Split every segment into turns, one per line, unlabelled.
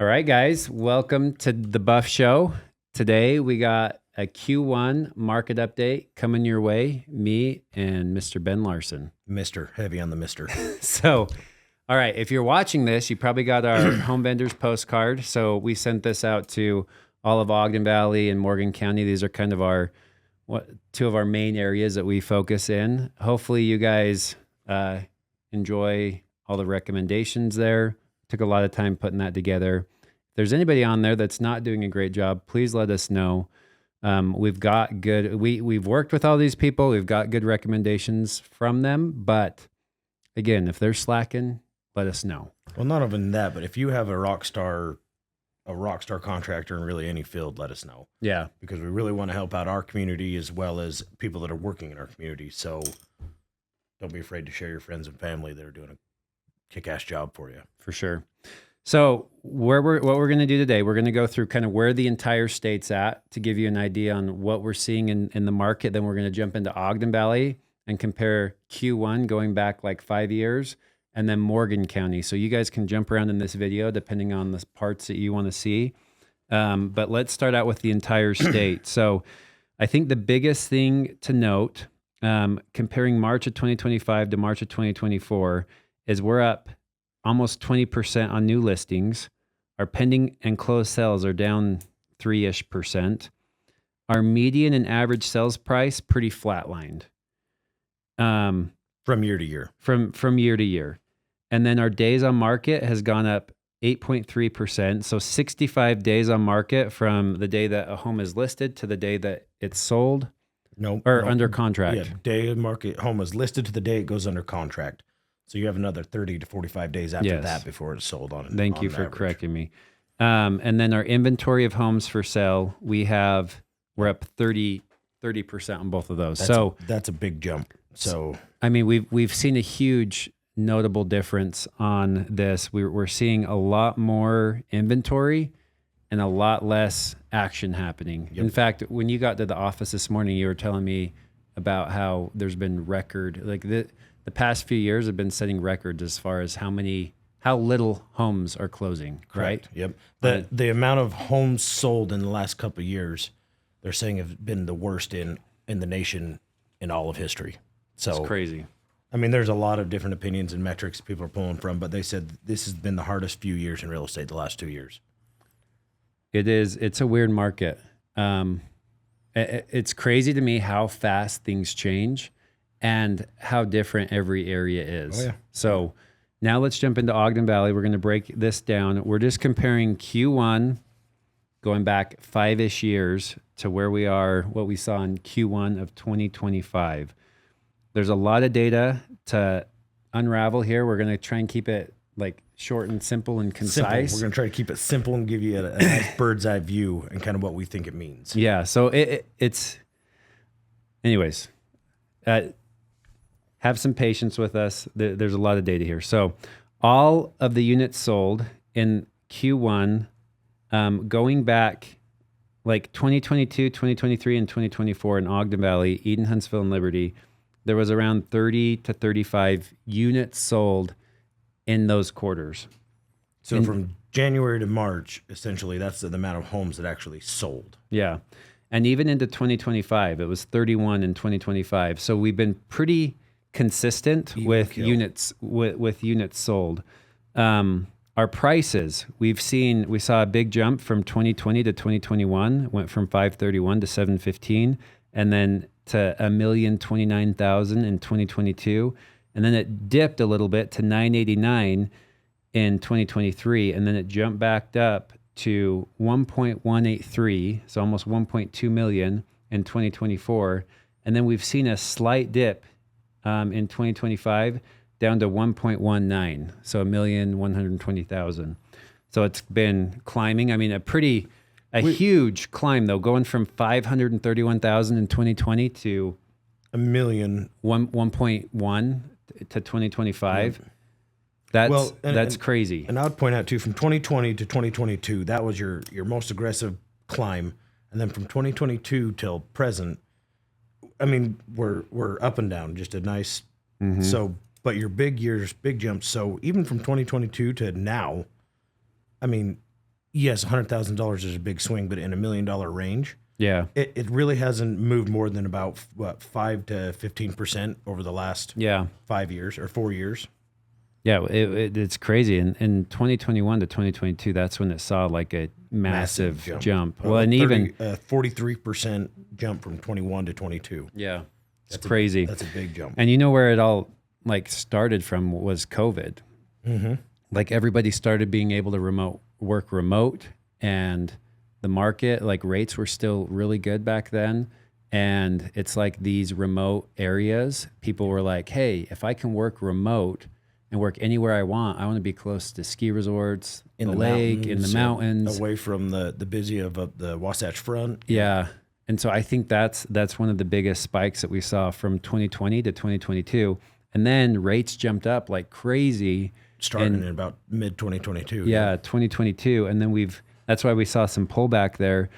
All right, guys, welcome to the Buff Show. Today we got a Q1 market update coming your way, me and Mr. Ben Larson.
Mr. Heavy on the Mr.
So, all right, if you're watching this, you probably got our home vendors postcard. So we sent this out to all of Ogden Valley and Morgan County. These are kind of our two of our main areas that we focus in. Hopefully you guys enjoy all the recommendations there. Took a lot of time putting that together. If there's anybody on there that's not doing a great job, please let us know. We've got good, we've worked with all these people. We've got good recommendations from them. But again, if they're slacking, let us know.
Well, not even that, but if you have a rock star contractor in really any field, let us know.
Yeah.
Because we really want to help out our community as well as people that are working in our community. So don't be afraid to share your friends and family that are doing a kick-ass job for you.
For sure. So what we're going to do today, we're going to go through kind of where the entire state's at to give you an idea on what we're seeing in the market. Then we're going to jump into Ogden Valley and compare Q1 going back like 5 years, and then Morgan County. So you guys can jump around in this video depending on the parts that you want to see. But let's start out with the entire state. So I think the biggest thing to note, comparing March of 2025 to March of 2024, is we're up almost 20% on new listings. Our pending and closed sales are down 3-ish%. Our median and average sales price pretty flatlined.
From year to year.
From year to year. And then our days on market has gone up 8.3%. So 65 days on market from the day that a home is listed to the day that it's sold. Under contract.
Yeah, day of market home is listed to the day it goes under contract. So you have another 30 to 45 days after that before it's sold on.
Thank you for correcting me. And then our inventory of homes for sale, we're up 30% on both of those.
That's a big jump. So
I mean, we've seen a huge notable difference on this. We're seeing a lot more inventory and a lot less action happening. Yep. In fact, when you got to the office this morning, you were telling me about how there's been record, like the past few years have been setting records as far as how little homes are closing, right?
Yep. The amount of homes sold in the last couple of years, they're saying have been the worst in the nation in all of history. So
it's crazy.
I mean, there's a lot of different opinions and metrics people are pulling from, but they said this has been the hardest few years in real estate the last 2 years.
It is. It's a weird market. It's crazy to me how fast things change and how different every area is.
Oh, yeah.
So now let's jump into Ogden Valley. We're going to break this down. We're just comparing Q1 going back 5-ish years to where we are, what we saw in Q1 of 2025. There's a lot of data to unravel here. We're going to try and keep it like short and simple and concise.
Simple. We're going to try to keep it simple and give you a nice bird's eye view and kind of what we think it means.
Yeah. So it's anyways, have some patience with us. There's a lot of data here. So all of the units sold in Q1, going back like 2022, 2023, and 2024 in Ogden Valley, Eden, Huntsville, and Liberty, there was around 30 to 35 units sold in those quarters.
So from January to March, essentially, that's the amount of homes that actually sold.
Yeah. And even into 2025, it was 31 in 2025. So we've been pretty consistent with units sold. Our prices, we saw a big jump from 2020 to 2021, went from 531 to 715, and then to $1,029,000 in 2022, and then it dipped a little bit to 989 in 2023, and then it jumped back up to 1.183, so almost 1.2 million in 2024, and then we've seen a slight dip in 2025 down to 1.19, so 1,120,000. So it's been climbing. I mean, a huge climb though, going from 531,000 in 2020 to
a million,
1.1 to 2025. That's crazy.
And I would point out too, from 2020 to 2022, that was your most aggressive climb, and then from 2022 till present, I mean, we're up and down, just a nice. Mm-hmm. So, but your big years, big jumps. So even from 2022 to now, I mean, yes, $100,000 is a big swing, but in $1 million range,
Yeah.
it really hasn't moved more than about 5 to 15% over the last
Yeah.
5 years or 4 years.
Yeah. It's crazy. In 2021 to 2022, that's when it saw like a massive jump. Well, and even
43% jump from 21 to 22.
yeah, it's crazy.
That's a big jump.
And you know where it all like started from was COVID.
Mm-hmm.
Like everybody started being able to work remote, and the market, like rates were still really good back then. And it's like these remote areas, people were like, hey, if I can work remote and work anywhere I want to be close to ski resorts, in the lake, in the mountains,
away from the busy of the Wasatch Front.
Yeah. And so I think that's one of the biggest spikes that we saw from 2020 to 2022. And then rates jumped up like crazy.
Starting in about mid 2022.
Yeah, 2022. And then that's why we saw some pullback there.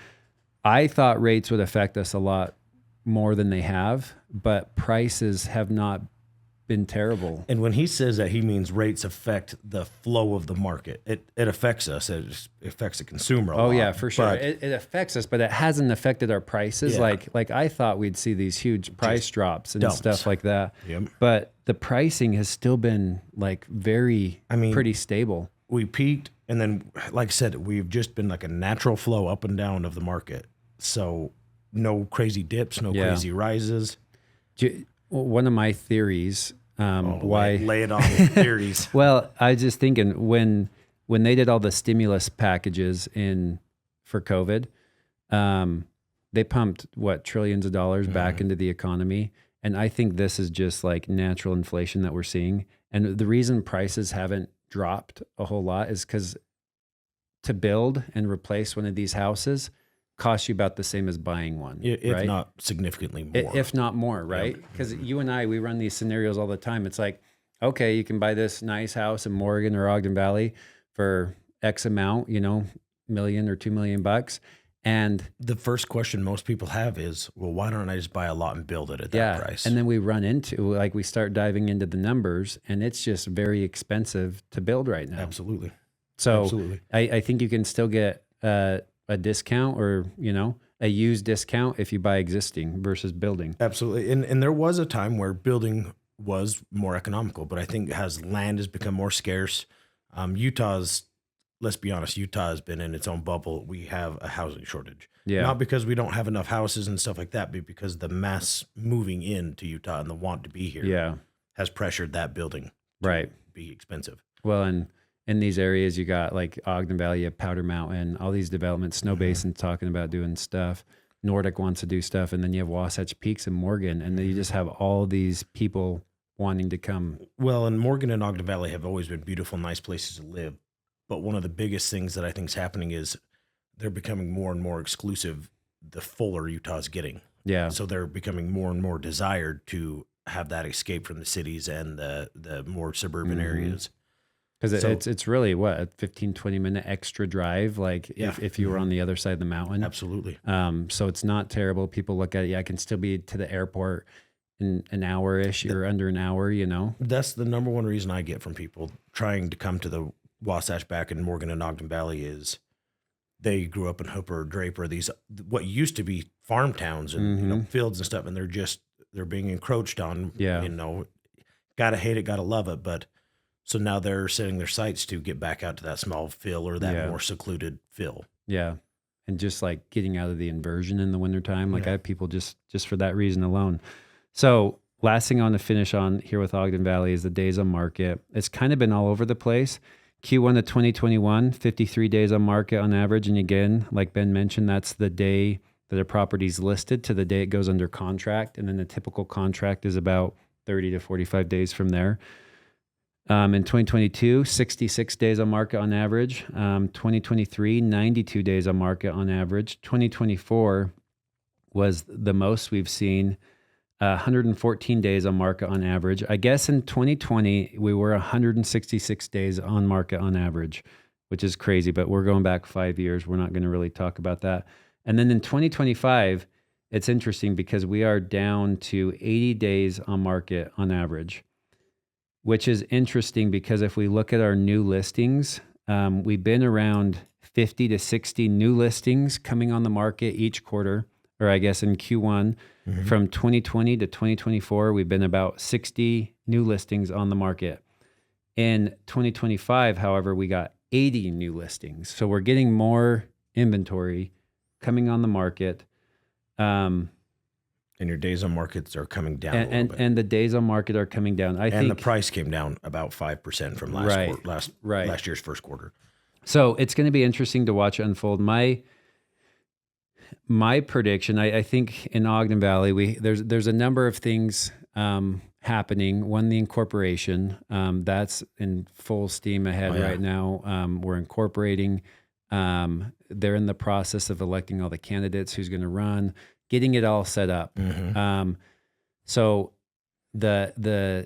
I thought rates would affect us a lot more than they have, but prices have not been terrible.
And when he says that, he means rates affect the flow of the market. It affects us. It affects the consumer a lot.
Oh yeah, for sure. It affects us, but it hasn't affected our prices.
Yeah.
Like I thought we'd see these huge price drops and
dumps.
stuff like that.
Yep.
But the pricing has still been like pretty stable.
We peaked, and then, like I said, we've just been like a natural flow up and down of the market. So no crazy dips, no crazy rises.
One of my theories, why
lay it on theories.
Well, I was just thinking when they did all the stimulus packages for COVID, they pumped trillions of dollars back into the economy. And I think this is just like natural inflation that we're seeing. And the reason prices haven't dropped a whole lot is because to build and replace one of these houses costs you about the same as buying one,
if
right?
not significantly more.
If not more, right? Because you and I, we run these scenarios all the time. It's like, okay, you can buy this nice house in Morgan or Ogden Valley for X amount, $1 million or $2 million. And
the first question most people have is, well, why don't I just buy a lot and build it at that price?
And then we run into, we start diving into the numbers, and it's just very expensive to build right now.
Absolutely.
So
Absolutely.
I think you can still get a discount or, a used discount if you buy existing versus building.
Absolutely. And there was a time where building was more economical, but I think as land has become more scarce, let's be honest, Utah has been in its own bubble. We have a housing shortage.
Yeah.
Not because we don't have enough houses and stuff like that, but because the mass moving into Utah and the want to be here has pressured that building to be expensive.
Well, and in these areas, you got like Ogden Valley, Powder Mountain, all these developments, Snow Basin talking about doing stuff. Nordic wants to do stuff. And then you have Wasatch Peaks and Morgan. And then you just have all these people wanting to come.
Well, and Morgan and Ogden Valley have always been beautiful, nice places to live. But one of the biggest things that I think is happening is they're becoming more and more exclusive the fuller Utah's getting.
Yeah.
So they're becoming more and more desired to have that escape from the cities and the more suburban areas.
Because it's really a 15, 20 minute extra drive, like if you were on the other side of the mountain.
Absolutely.
So it's not terrible. People look at it, I can still be to the airport in an hour-ish or under an hour,
That's the number one reason I get from people trying to come to the Wasatch back in Morgan and Ogden Valley is they grew up in Hooper or Draper, these what used to be farm towns and fields and stuff, and they're being encroached on. Gotta hate it, gotta love it, but so now they're setting their sights to get back out to that small fill or that more secluded fill.
Yeah, and just like getting out of the inversion in the wintertime. Like I have people just for that reason alone. So last thing I want to finish on here with Ogden Valley is the days on market. It's kind of been all over the place. Q1 of 2021, 53 days on market on average. And again, like Ben mentioned, that's the day that a property's listed to the day it goes under contract. And then the typical contract is about 30 to 45 days from there. In 2022, 66 days on market on average. 2023, 92 days on market on average. 2024 was the most we've seen. 114 days on market on average. I guess in 2020, we were 166 days on market on average, which is crazy, but we're going back 5 years. We're not going to really talk about that. And then in 2025, it's interesting because we are down to 80 days on market on average, which is interesting because if we look at our new listings, we've been around 50 to 60 new listings coming on the market each quarter, or I guess in Q1. From 2020 to 2024, we've been about 60 new listings on the market. In 2025, however, we got 80 new listings. So we're getting more inventory coming on the market.
And your days on markets are coming down a little bit.
And the days on market are coming down. I think
the price came down about 5% from last year's first quarter.
So it's going to be interesting to watch unfold. My prediction, I think in Ogden Valley, there's a number of things happening. One, the incorporation, that's in full steam ahead right now. We're incorporating. They're in the process of electing all the candidates, who's going to run, getting it all set up. So I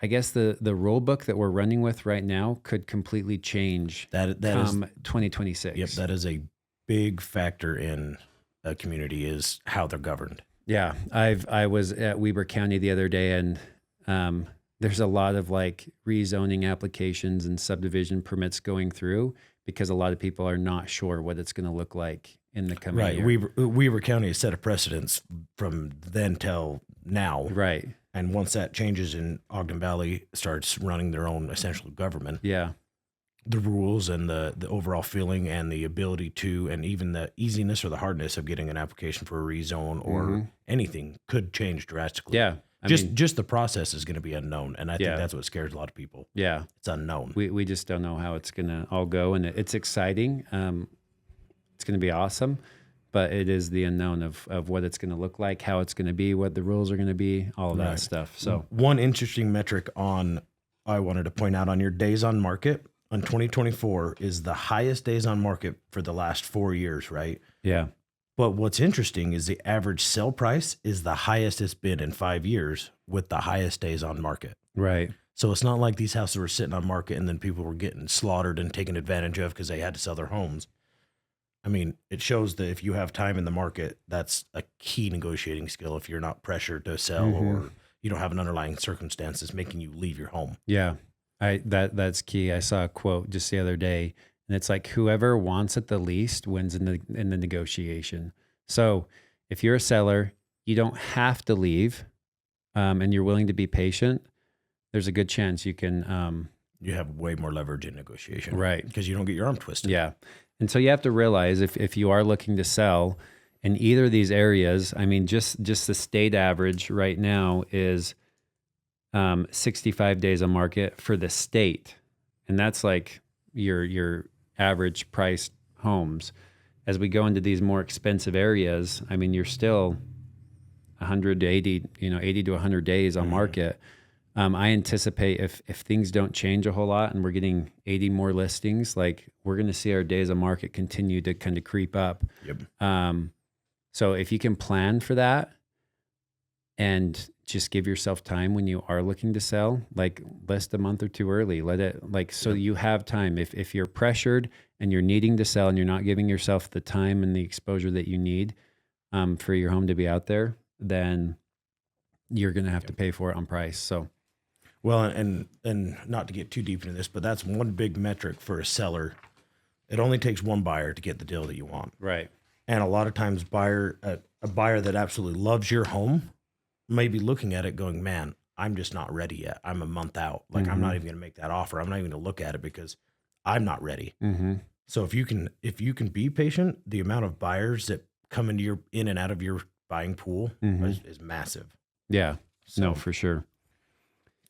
guess the rule book that we're running with right now could completely change
that is
2026.
Yep, that is a big factor in a community, is how they're governed.
Yeah, I was at Weber County the other day, and there's a lot of like rezoning applications and subdivision permits going through because a lot of people are not sure what it's going to look like in the coming year.
Weber County has set a precedence from then till now.
Right.
And once that changes and Ogden Valley starts running their own essential government, the rules and the overall feeling and the ability to, and even the easiness or the hardness of getting an application for a rezone or anything could change drastically.
Yeah.
Just the process is going to be unknown. And I think that's what scares a lot of people.
Yeah.
It's unknown.
We just don't know how it's going to all go. And it's exciting. It's going to be awesome, but it is the unknown of what it's going to look like, how it's going to be, what the rules are going to be, all of that stuff. So
one interesting metric I wanted to point out on your days on market on 2024 is the highest days on market for the last 4 years, right?
Yeah.
But what's interesting is the average sell price is the highest it's been in 5 years with the highest days on market.
Right.
So it's not like these houses were sitting on market and then people were getting slaughtered and taken advantage of because they had to sell their homes. I mean, it shows that if you have time in the market, that's a key negotiating skill. If you're not pressured to sell or you don't have an underlying circumstances making you leave your home.
Yeah. That's key. I saw a quote just the other day, and it's like whoever wants it the least wins in the negotiation. So if you're a seller, you don't have to leave, and you're willing to be patient. There's a good chance you can.
You have way more leverage in negotiation,
right?
Because you don't get your arm twisted.
Yeah, and so you have to realize if you are looking to sell in either of these areas, I mean, just the state average right now is 65 days on market for the state. And that's like your average priced homes. As we go into these more expensive areas, I mean, you're still 180, 80 to 100 days on market. I anticipate if things don't change a whole lot and we're getting 80 more listings, like we're going to see our days on market continue to kind of creep up.
Yep.
So if you can plan for that and just give yourself time when you are looking to sell, like list a month or two early, let it so you have time. If you're pressured and you're needing to sell and you're not giving yourself the time and the exposure that you need for your home to be out there, then you're going to have to pay for it on price. So,
well, and not to get too deep into this, but that's one big metric for a seller. It only takes one buyer to get the deal that you want.
Right.
And a lot of times a buyer that absolutely loves your home may be looking at it going, man, I'm just not ready yet. I'm a month out. Like I'm not even going to make that offer. I'm not even going to look at it because I'm not ready. So if you can be patient, the amount of buyers that come into in and out of your buying pool is massive.
Yeah. So, no, for sure.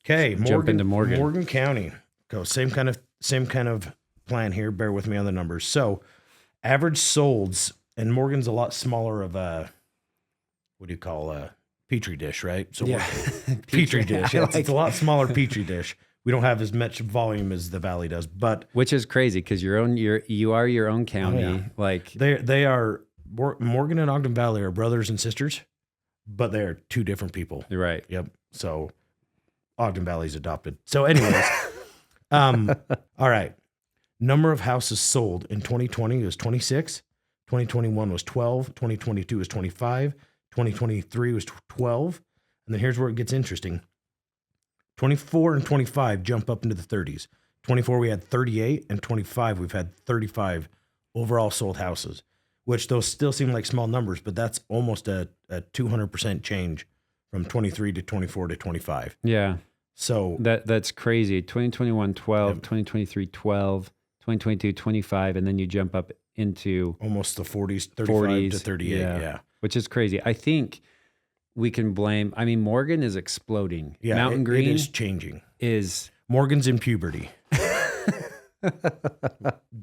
Okay.
Jump into
Morgan County. Go. Same kind of plan here. Bear with me on the numbers. So average solds, and Morgan's a lot smaller of a, what do you call a petri dish, right? So petri dish. Yeah, it's a lot smaller petri dish. We don't have as much volume as the Valley does, but
which is crazy because you are your own county.
Oh, yeah.
Like
they are, Morgan and Ogden Valley are brothers and sisters, but they're two different people.
You're right.
Yep. So Ogden Valley's adopted. So anyways, all right. Number of houses sold in 2020 was 26. 2021 was 12. 2022 was 25. 2023 was 12. And then here's where it gets interesting. 24 and 25 jump up into the 30s. 24 we had 38, and 25 we've had 35 overall sold houses, which those still seem like small numbers, but that's almost a 200% change from 23 to 24 to 25.
Yeah.
So
that's crazy. 2021, 12,
Yep.
2023, 12, 2022, 25, and then you jump up into
almost the 40s, 35 to 38. Yeah.
Which is crazy. I think we can blame, I mean, Morgan is exploding.
Yeah.
Mountain Green
it is changing.
is
Morgan's in puberty.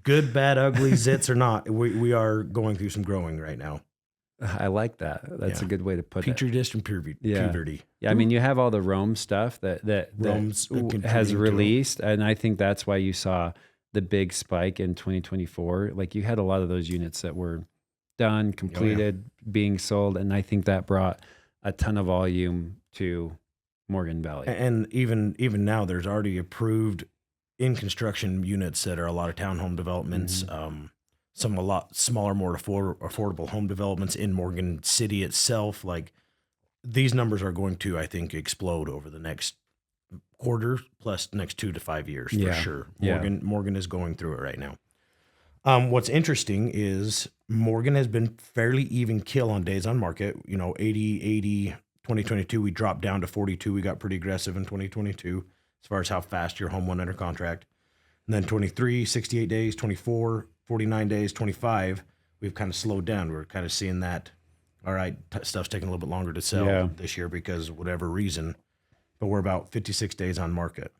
Good, bad, ugly, zits or not, we are going through some growing right now.
I like that. That's a good way to put it.
Petri dish and puberty.
Yeah, I mean, you have all the Rome stuff that
Rome's
has released, and I think that's why you saw the big spike in 2024. Like you had a lot of those units that were done, completed, being sold, and I think that brought a ton of volume to Morgan Valley.
And even now, there's already approved in construction units that are a lot of townhome developments. Some a lot smaller, more affordable home developments in Morgan City itself. Like these numbers are going to, I think, explode over the next quarter plus the next 2 to 5 years for sure. Morgan is going through it right now. What's interesting is Morgan has been fairly even kill on days on market. 80. 2022, we dropped down to 42. We got pretty aggressive in 2022 as far as how fast your home went under contract. And then 23, 68 days, 24, 49 days, 25, we've kind of slowed down. We're kind of seeing that, all right, stuff's taking a little bit longer to sell this year because of whatever reason, but we're about 56 days on market.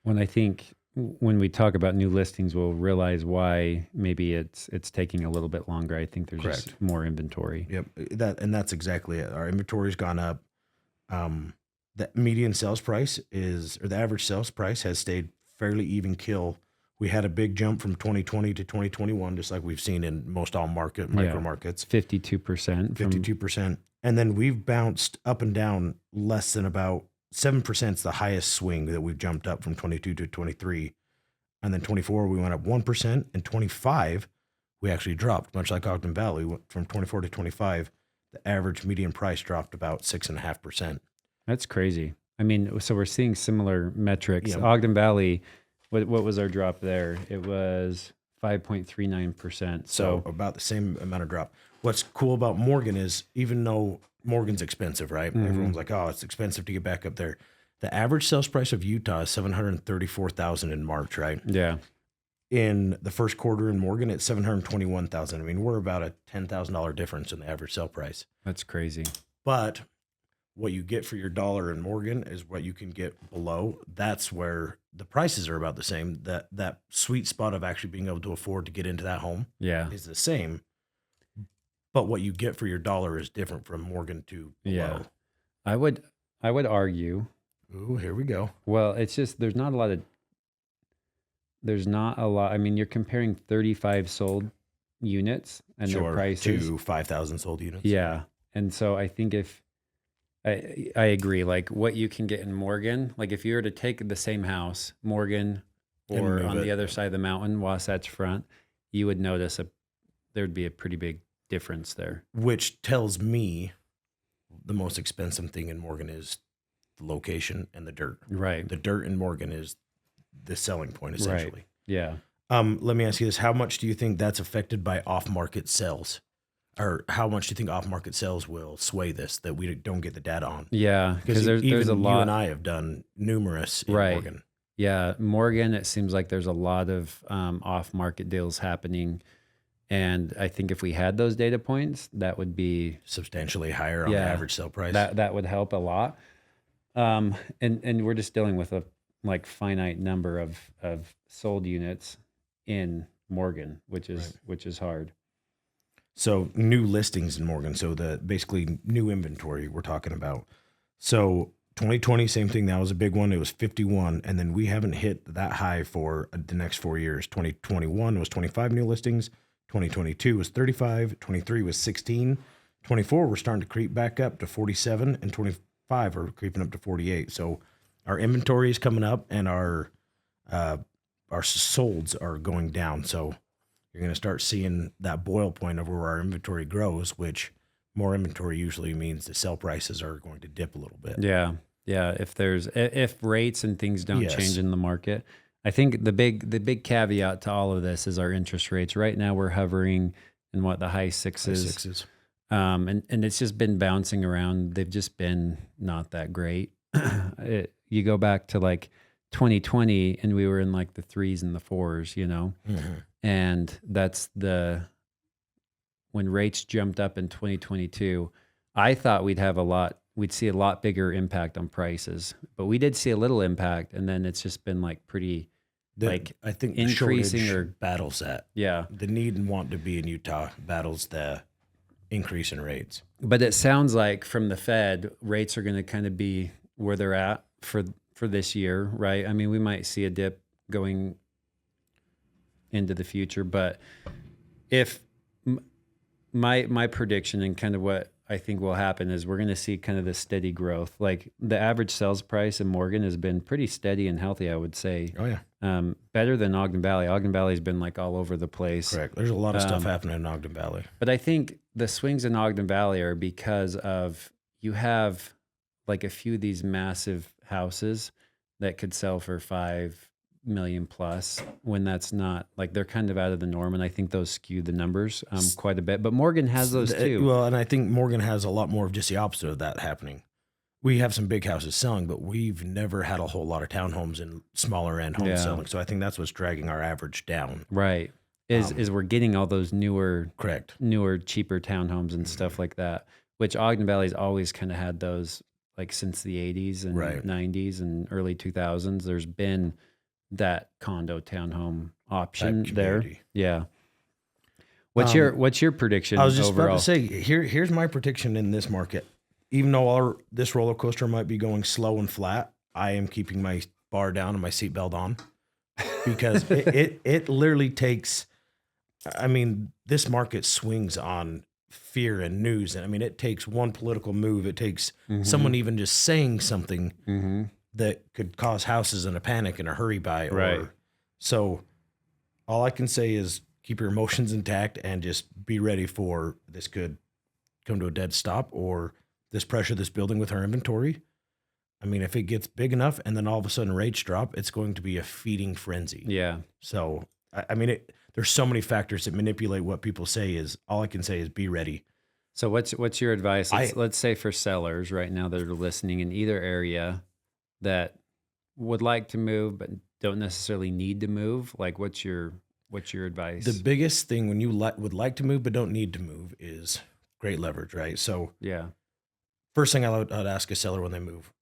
When we talk about new listings, we'll realize why maybe it's taking a little bit longer. I think there's just more inventory.
Yep, that's exactly it. Our inventory's gone up. The median sales price the average sales price has stayed fairly even kill. We had a big jump from 2020 to 2021, just like we've seen in most all micro markets.
52%.
52%. And then we've bounced up and down less than about 7% is the highest swing that we've jumped up from 22 to 23. And then 24, we went up 1%. And 25, we actually dropped, much like Ogden Valley. From 24 to 25, the average median price dropped about 6.5%.
That's crazy. I mean, so we're seeing similar metrics. Yeah. Ogden Valley, what was our drop there? It was 5.39%.
So about the same amount of drop. What's cool about Morgan is even though Morgan's expensive, right? Mm-hmm. Everyone's like, oh, it's expensive to get back up there. The average sales price of Utah is $734,000 in March, right?
Yeah.
In the first quarter in Morgan, it's $721,000. I mean, we're about a $10,000 difference in the average sale price.
That's crazy.
But what you get for your dollar in Morgan is what you can get below. That's where the prices are about the same. That sweet spot of actually being able to afford to get into that home is the same. But what you get for your dollar is different from Morgan to below.
Yeah. I would argue.
Ooh, here we go.
Well, it's just there's not a lot. I mean, you're comparing 35 sold units and their prices
to 5,000 sold units.
Yeah. And so I think if I agree, like what you can get in Morgan, like if you were to take the same house, Morgan or on the other side of the mountain, Wasatch Front, you would notice there'd be a pretty big difference there.
Which tells me the most expensive thing in Morgan is the location and the dirt.
Right.
The dirt in Morgan is the selling point, essentially.
Right. Yeah.
Let me ask you this. How much do you think that's affected by off-market sales? Or how much do you think off-market sales will sway this that we don't get the data on?
Yeah, because there's a lot.
You and I have done numerous in Morgan.
Yeah, Morgan, it seems like there's a lot of off-market deals happening. And I think if we had those data points, that would be
substantially higher on the average sale price.
That would help a lot. And we're just dealing with a finite number of sold units in Morgan, which is hard.
So new listings in Morgan. So the basically new inventory we're talking about. So 2020, same thing. That was a big one. It was 51. And then we haven't hit that high for the next 4 years. 2021 was 25 new listings. 2022 was 35. 23 was 16. 24, we're starting to creep back up to 47. And 25 are creeping up to 48. So our inventory is coming up and our solds are going down. So you're going to start seeing that boil point of where our inventory grows, which more inventory usually means the sell prices are going to dip a little bit.
Yeah. Yeah. If rates and things don't change in the market. I think the big caveat to all of this is our interest rates. Right now we're hovering in the high sixes. And it's just been bouncing around. They've just been not that great. You go back to like 2020 and we were in like the 3s and the 4s, you know?
Mm-hmm.
And that's when rates jumped up in 2022, I thought we'd see a lot bigger impact on prices, but we did see a little impact, and then it's just been like pretty,
I think
increasing or
battles that.
Yeah.
The need and want to be in Utah battles the increase in rates.
But it sounds like from the Fed, rates are going to kind of be where they're at for this year, right? I mean, we might see a dip going into the future, but if my prediction and kind of what I think will happen is we're going to see kind of this steady growth. Like the average sales price in Morgan has been pretty steady and healthy, I would say.
Oh yeah.
Better than Ogden Valley. Ogden Valley's been like all over the place.
Correct. There's a lot of stuff happening in Ogden Valley.
But I think the swings in Ogden Valley are because of you have like a few of these massive houses that could sell for $5 million plus, when that's not, like, they're kind of out of the norm, and I think those skew the numbers quite a bit. But Morgan has those too.
Well, and I think Morgan has a lot more of just the opposite of that happening. We have some big houses selling, but we've never had a whole lot of townhomes and smaller end homes selling. So I think that's what's dragging our average down.
Right. Is we're getting all those newer, cheaper townhomes and stuff like that, which Ogden Valley's always kind of had those, like, since the 80s and 90s and early 2000s. There's been that condo townhome option there. Yeah. What's your prediction?
I was just
overall?
about to say, here's my prediction in this market. Even though this roller coaster might be going slow and flat, I am keeping my bar down and my seatbelt on, because it literally takes, I mean, this market swings on fear and news. And I mean, it takes one political move. It takes someone even just saying something that could cause houses in a panic and a hurry buy. So all I can say is keep your emotions intact and just be ready for this could come to a dead stop, or this pressure that's building with our inventory. I mean, if it gets big enough and then all of a sudden rates drop, it's going to be a feeding frenzy.
Yeah.
So, I mean, there's so many factors that manipulate what people say. Is all I can say is be ready.
So what's your advice? Let's say for sellers right now that are listening in either area that would like to move but don't necessarily need to move. Like, what's your advice?
The biggest thing when you would like to move but don't need to move is great leverage, right? So
yeah.
First thing I'd ask a seller when they move,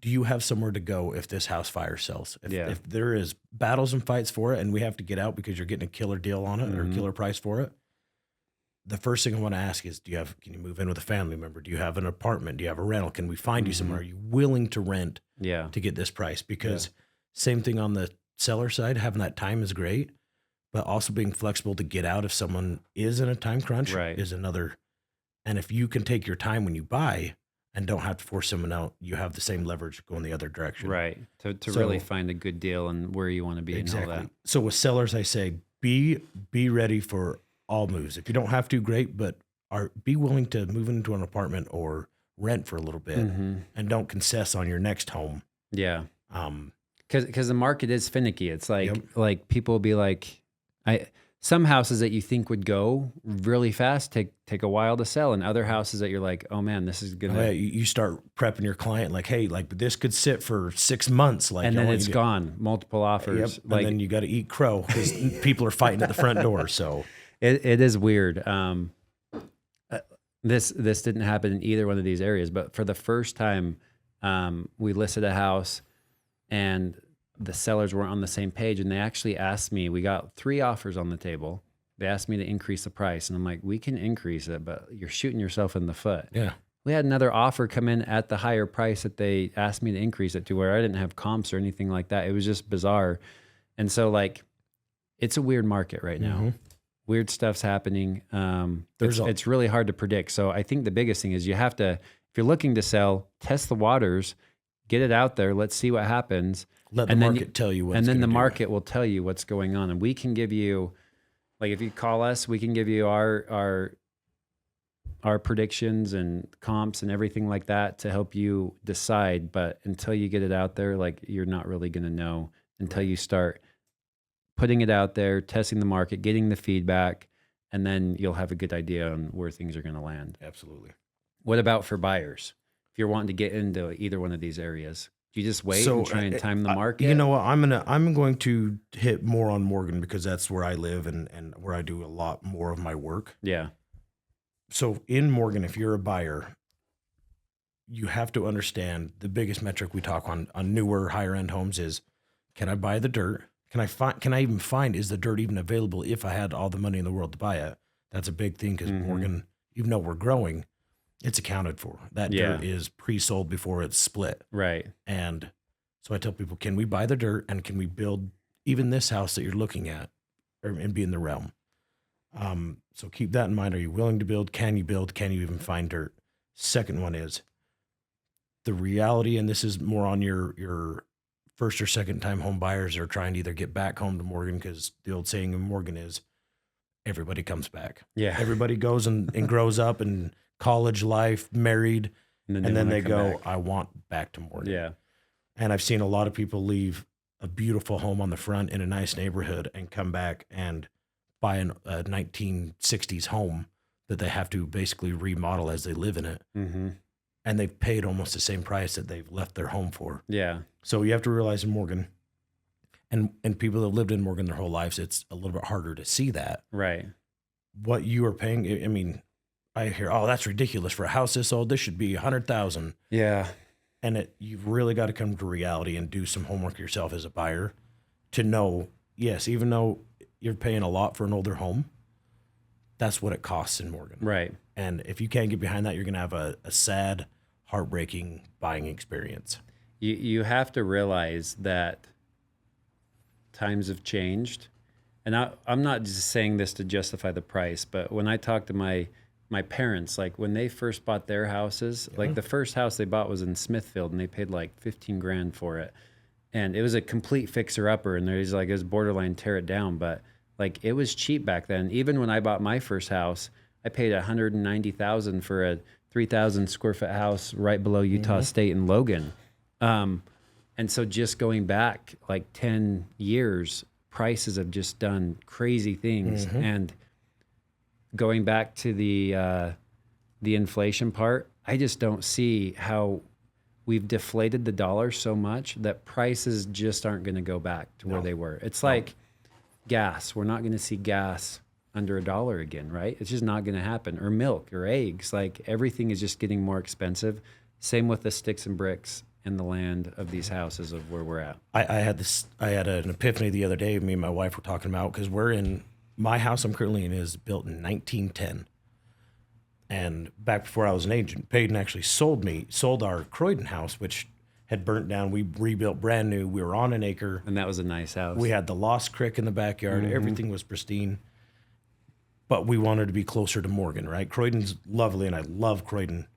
do you have somewhere to go if this house fire sells? If there is battles and fights for it and we have to get out because you're getting a killer deal on it or a killer price for it, the first thing I want to ask is, can you move in with a family member? Do you have an apartment? Do you have a rental? Can we find you somewhere? Are you willing to rent to get this price? Because same thing on the seller side, having that time is great, but also being flexible to get out if someone is in a time crunch is another. And if you can take your time when you buy and don't have to force someone out, you have the same leverage going the other direction.
Right. To really find a good deal and where you want to be and all that.
So with sellers, I say, be ready for all moves. If you don't have to, great, but be willing to move into an apartment or rent for a little bit and don't concess on your next home.
Yeah. Because the market is finicky. It's like people will be like, some houses that you think would go really fast take a while to sell, and other houses that you're like, oh man, this is gonna.
You start prepping your client like, hey, like this could sit for 6 months, like,
and then it's gone. Multiple offers,
and then you got to eat crow because people are fighting at the front door. So
it is weird. This didn't happen in either one of these areas, but for the first time, we listed a house, and the sellers weren't on the same page, and they actually asked me, we got 3 offers on the table. They asked me to increase the price, and I'm like, we can increase it, but you're shooting yourself in the foot.
Yeah.
We had another offer come in at the higher price that they asked me to increase it to, where I didn't have comps or anything like that. It was just bizarre. And so, like, it's a weird market right now. Weird stuff's happening. It's really hard to predict. So I think the biggest thing is you have to, if you're looking to sell, test the waters, get it out there. Let's see what happens.
Let the market tell you what,
and then the market will tell you what's going on. And we can give you, like, if you call us, we can give you our predictions and comps and everything like that to help you decide. But until you get it out there, like, you're not really going to know until you start putting it out there, testing the market, getting the feedback, and then you'll have a good idea on where things are going to land.
Absolutely.
What about for buyers? If you're wanting to get into either one of these areas, do you just wait and try and time the market?
You know what? I'm going to hit more on Morgan because that's where I live and where I do a lot more of my work.
Yeah.
So in Morgan, if you're a buyer, you have to understand the biggest metric we talk on newer, higher end homes is, can I buy the dirt? Can I even find, is the dirt even available if I had all the money in the world to buy it? That's a big thing because Morgan, even though we're growing, it's accounted for. That dirt is pre-sold before it's split.
Right.
And so I tell people, can we buy the dirt and can we build even this house that you're looking at and be in the realm? So keep that in mind. Are you willing to build? Can you build? Can you even find dirt? Second one is the reality, and this is more on your first or second time home buyers are trying to either get back home to Morgan, because the old saying in Morgan is everybody comes back.
Yeah.
Everybody goes and grows up in college life, married, and then they go, back. I want back to Morgan.
Yeah.
And I've seen a lot of people leave a beautiful home on the front in a nice neighborhood and come back and buy a 1960s home that they have to basically remodel as they live in it.
Mm-hmm.
And they've paid almost the same price that they've left their home for.
Yeah.
So you have to realize in Morgan, and people that have lived in Morgan their whole lives, it's a little bit harder to see that.
Right.
What you are paying, I mean, I hear, oh, that's ridiculous for a house this old. This should be $100,000.
Yeah.
And you've really got to come to reality and do some homework yourself as a buyer to know, yes, even though you're paying a lot for an older home, that's what it costs in Morgan.
Right.
And if you can't get behind that, you're going to have a sad, heartbreaking buying experience.
You have to realize that times have changed. And I'm not just saying this to justify the price, but when I talk to my parents, like when they first bought their houses, like the first house they bought was in Smithfield and they paid like $15,000 for it. And it was a complete fixer upper, and there's like, it was borderline tear it down, but like it was cheap back then. Even when I bought my first house, I paid $190,000 for a 3,000 square foot house right below Utah State in Logan. And so just going back like 10 years, prices have just done crazy things. And going back to the inflation part, I just don't see how we've deflated the dollar so much that prices just aren't going to go back to where they were. It's like gas. We're not going to see gas under $1 again, right? It's just not going to happen. Or milk or eggs. Like everything is just getting more expensive. Same with the sticks and bricks in the land of these houses of where we're at.
I had an epiphany the other day. Me and my wife were talking about, because we're in my house I'm currently in is built in 1910. And back before I was an agent, Paden actually sold our Croydon house, which had burnt down. We rebuilt brand new. We were on an acre.
And that was a nice house.
We had the Lost Creek in the backyard. Everything was pristine. But we wanted to be closer to Morgan, right? Croydon's lovely, and I love Croydon.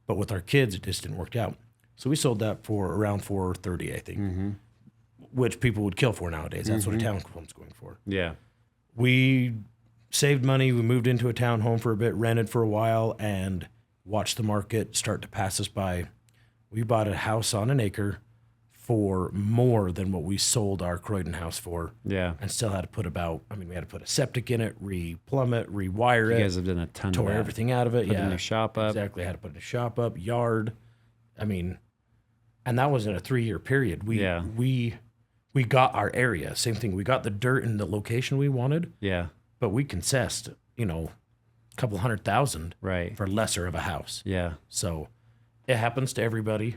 But with our kids, it just didn't work out. So we sold that for around $430,000, I think, which people would kill for nowadays. That's what a townhome's going for.
Yeah.
We saved money. We moved into a townhome for a bit, rented for a while, and watched the market start to pass us by. We bought a house on an acre for more than what we sold our Croydon house for.
Yeah.
And still had to put we had to put a septic in it, re-plumb it, rewire it.
You guys have done a ton of that.
Tore everything out of it.
Put a new shop up.
Exactly. Had to put a shop up, yard. And that was in a 3-year period. We got our area. Same thing. We got the dirt in the location we wanted.
Yeah.
But we concessed, a couple $100,000 for lesser of a house.
Yeah.
So it happens to everybody.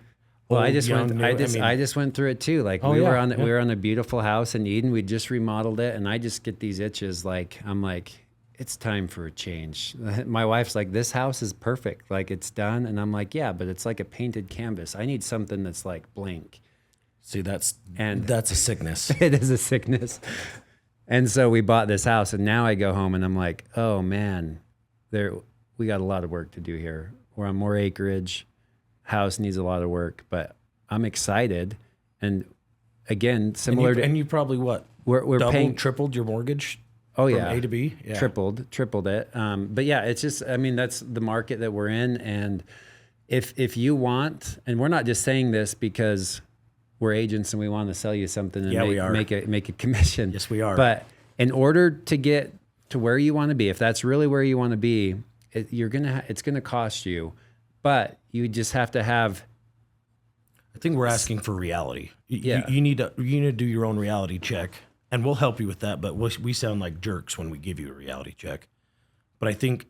Well, I just went through it too. Like we were on a beautiful house in Eden. We just remodeled it, and I just get these itches. Like I'm like, it's time for a change. My wife's like, this house is perfect. Like it's done. And I'm like, yeah, but it's like a painted canvas. I need something that's like blank.
See, that's a sickness.
It is a sickness. And so we bought this house, and now I go home and I'm like, oh man, we got a lot of work to do here. We're on more acreage. House needs a lot of work, but I'm excited. And again, similar
and you probably
we're paying
tripled your mortgage.
Oh
from
yeah,
A to B, yeah.
tripled it. But yeah, it's just, that's the market that we're in. And if you want, and we're not just saying this because we're agents and we want to sell you something and
we are.
make a commission.
Yes, we are.
But in order to get to where you want to be, if that's really where you want to be, it's gonna cost you. But you just have to have.
I think we're asking for reality.
Yeah.
You need to do your own reality check, and we'll help you with that. But we sound like jerks when we give you a reality check. But I think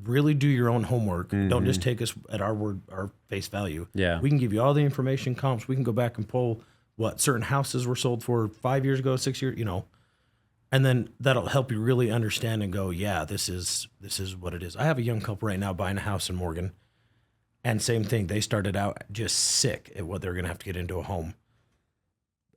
really do your own homework. Don't just take us at our word, our face value.
Yeah.
We can give you all the information, comps. We can go back and pull what certain houses were sold for 5 years ago, 6 years, and then that'll help you really understand and go, yeah, this is what it is. I have a young couple right now buying a house in Morgan, and same thing. They started out just sick at what they're going to have to get into a home,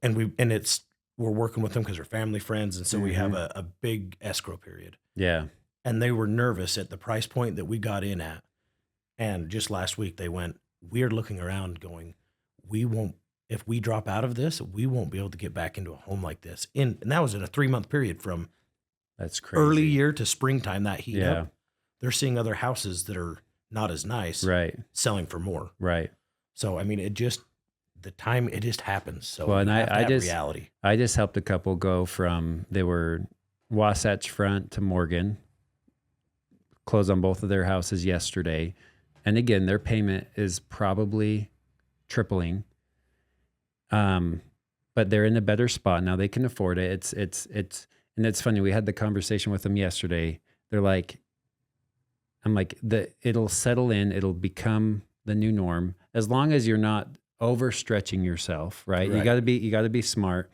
and we're working with them because they're family friends, and so we have a big escrow period.
Yeah.
And they were nervous at the price point that we got in at. And just last week they went, we're looking around going, if we drop out of this, we won't be able to get back into a home like this. And that was in a 3-month period from
That's crazy.
early year to springtime, that heat
Yeah.
up. They're seeing other houses that are not as nice
Right.
selling for more.
Right.
So, I mean, it just happens. So
Well, and
you have to
I
have
just
reality.
I just helped a couple go from they were Wasatch Front to Morgan. Closed on both of their houses yesterday. And again, their payment is probably tripling. But they're in a better spot now. They can afford it. And it's funny. We had the conversation with them yesterday. They're like, I'm like, it'll settle in. It'll become the new norm as long as you're not overstretching yourself, right? You got to be smart,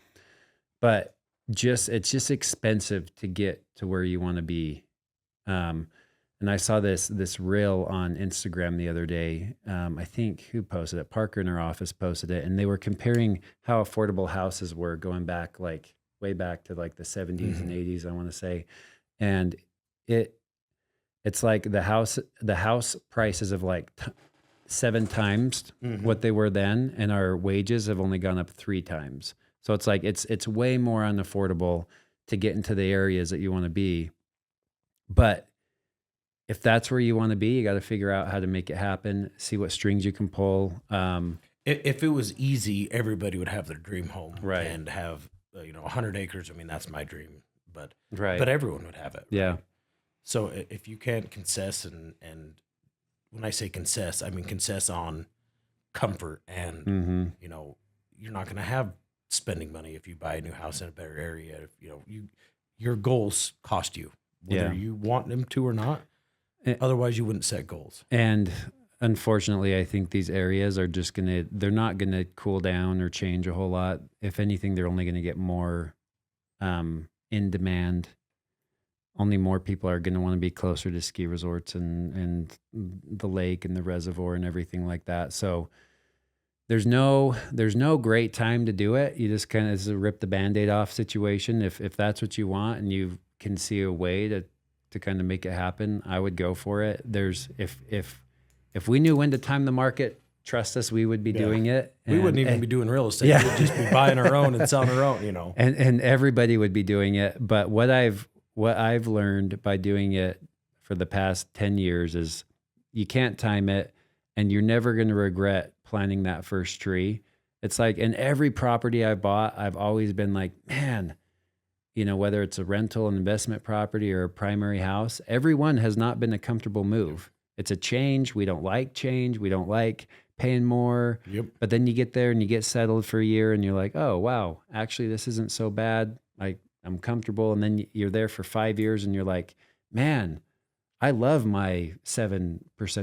but it's just expensive to get to where you want to be. And I saw this reel on Instagram the other day. I think who posted it? Parker in our office posted it, and they were comparing how affordable houses were going back, like way back to like the 70s and 80s, I want to say. And it's like the house prices of like 7 times what they were then, and our wages have only gone up 3 times. So it's like it's way more unaffordable to get into the areas that you want to be, but if that's where you want to be, you got to figure out how to make it happen, see what strings you can pull.
If it was easy, everybody would have their dream home
and
have 100 acres. I mean, that's my dream, but
but
everyone would have it.
Yeah.
Right? So if you can't concess, and when I say concess, I mean concess on comfort, and you're not going to have spending money if you buy a new house in a better area. Your goals cost you, whether you want them to or not. Otherwise, you wouldn't set goals.
And unfortunately, I think these areas are just they're not going to cool down or change a whole lot. If anything, they're only going to get more in demand. Only more people are going to want to be closer to ski resorts and the lake and the reservoir and everything like that. So there's no great time to do it. You just kind of rip the Band-Aid off situation. If that's what you want and you can see a way to kind of make it happen, I would go for it. If we knew when to time the market, trust us, we would be doing it.
We wouldn't even be doing real estate. We'd just be buying our own and selling our own,
And everybody would be doing it. But what I've learned by doing it for the past 10 years is you can't time it, and you're never going to regret planting that first tree. It's like in every property I bought, I've always been like, man, whether it's a rental, an investment property, or a primary house, everyone has not been a comfortable move. It's a change. We don't like change. We don't like paying more.
Yep.
But then you get there and you get settled for a year and you're like, oh, wow, actually, this isn't so bad. I'm comfortable. And then you're there for 5 years and you're like, man, I love my 7%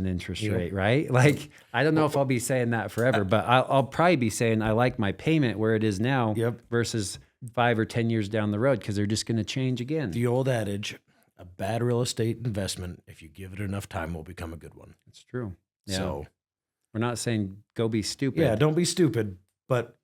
interest rate, right? Like, I don't know if I'll be saying that forever, but I'll probably be saying I like my payment where it is now versus 5 or 10 years down the road, because they're just going to change again.
The old adage, a bad real estate investment, if you give it enough time, will become a good one.
It's true. Yeah.
So
we're not saying go be stupid.
Yeah, don't be stupid, but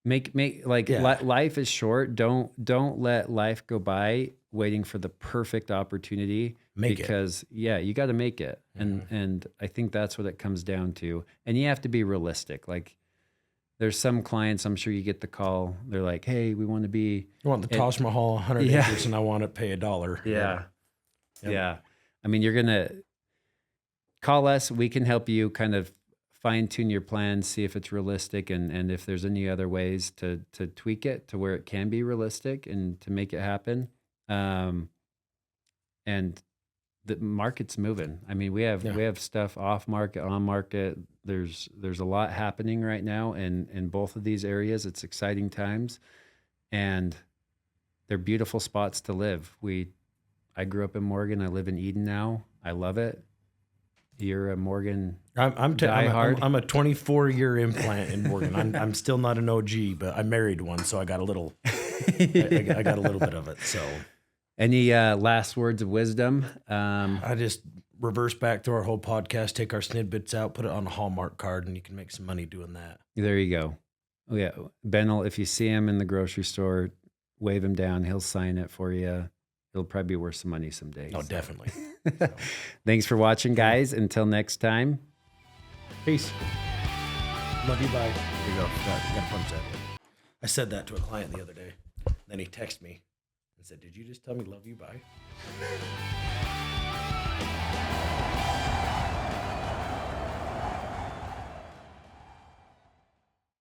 life is short. Don't let life go by waiting for the perfect opportunity. Because you got to make it. And I think that's what it comes down to. And you have to be realistic. Like, there's some clients, I'm sure you get the call. They're like, hey, we want to be...
I want the Taj Mahal 100 acres and I want to pay $1.
Yeah. Yeah. I mean, you're going to call us. We can help you kind of fine tune your plans, see if it's realistic, and if there's any other ways to tweak it to where it can be realistic and to make it happen. And the market's moving. I mean, we have stuff off market, on market. There's a lot happening right now in both of these areas. It's exciting times, and they're beautiful spots to live. I grew up in Morgan. I live in Eden now. I love it. You're a Morgan.
I'm a 24-year implant in Morgan. I'm still not an OG, but I married one, so I got a little. I got a little bit of it. So,
any last words of wisdom?
I just reverse back through our whole podcast, take our snippets out, put it on a Hallmark card, and you can make some money doing that.
There you go. Oh, yeah, Ben, if you see him in the grocery store, wave him down. He'll sign it for you. It'll probably be worth some money someday.
Oh, definitely.
Thanks for watching, guys. Until next time.
Peace. Love you, bye. Here you go. Got a punch that. I said that to a client the other day. Then he texted me and said, "Did you just tell me love you, bye?"